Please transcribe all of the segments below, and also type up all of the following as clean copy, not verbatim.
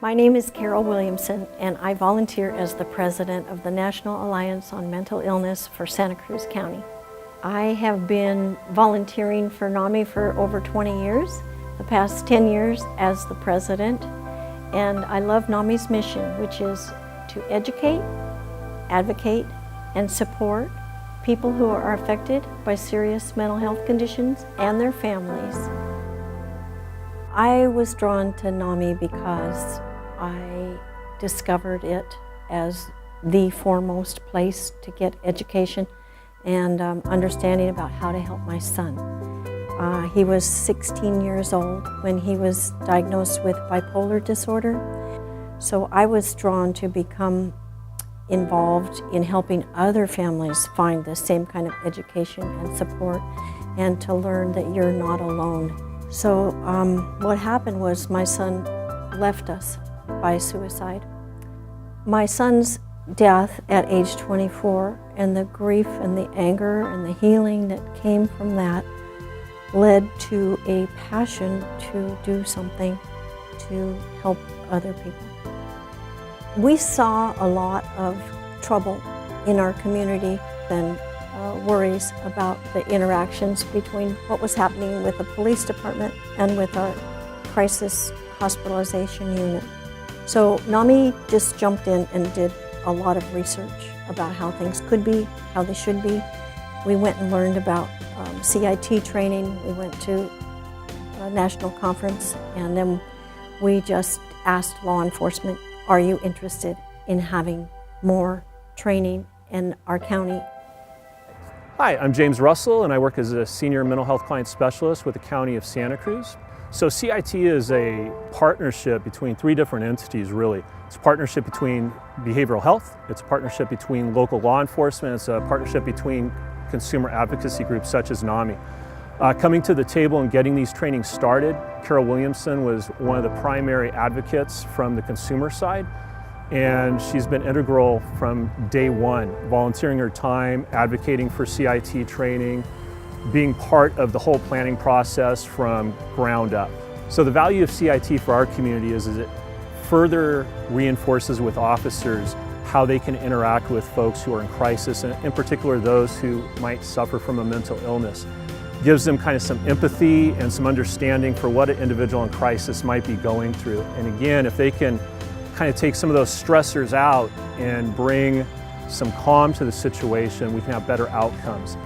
My name is Carol Williamson, and I volunteer as the president of the National Alliance on Mental Illness for Santa Cruz County. I have been volunteering for NAMI for over 20 years, the past 10 years as the president, and I love NAMI's mission, which is to educate, advocate, and support people who are affected by serious mental health conditions and their families. I was drawn to NAMI because I discovered it as the foremost place to get education and understanding about how to help my son. He was 16 years old when he was diagnosed with bipolar disorder, so I was drawn to become involved in helping other families find the same kind of education and support, and to learn that you're not alone. So what happened was my son left us by suicide. My son's death at age 24 and the grief and the anger and the healing that came from that led to a passion to do something to help other people. We saw a lot of trouble in our community and worries about the interactions between what was happening with the police department and with our crisis hospitalization unit. So NAMI just jumped in and did a lot of research about how things could be, how they should be. We went and learned about CIT training. We went to a national conference, and then we just asked law enforcement, are you interested in having more training in our county? Hi, I'm James Russell, and I work as a senior mental health client specialist with the County of Santa Cruz. So CIT is a partnership between three different entities, really. It's a partnership between behavioral health, it's a partnership between local law enforcement, it's a partnership between consumer advocacy groups such as NAMI. Coming to the table and getting these trainings started, Carol Williamson was one of the primary advocates from the consumer side, and she's been integral from day one, volunteering her time, advocating for CIT training, being part of the whole planning process from ground up. So the value of CIT for our community is it further reinforces with officers how they can interact with folks who are in crisis, and in particular those who might suffer from a mental illness. Gives them kind of some empathy and some understanding for what an individual in crisis might be going through. And again, if they can kind of take some of those stressors out and bring some calm to the situation, we can have better outcomes.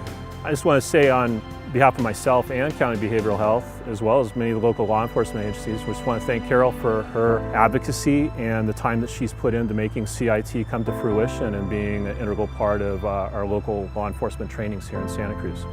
I just want to say on behalf of myself and County Behavioral Health, as well as many of the local law enforcement agencies, we just want to thank Carol for her advocacy and the time that she's put into making CIT come to fruition and being an integral part of our local law enforcement trainings here in Santa Cruz.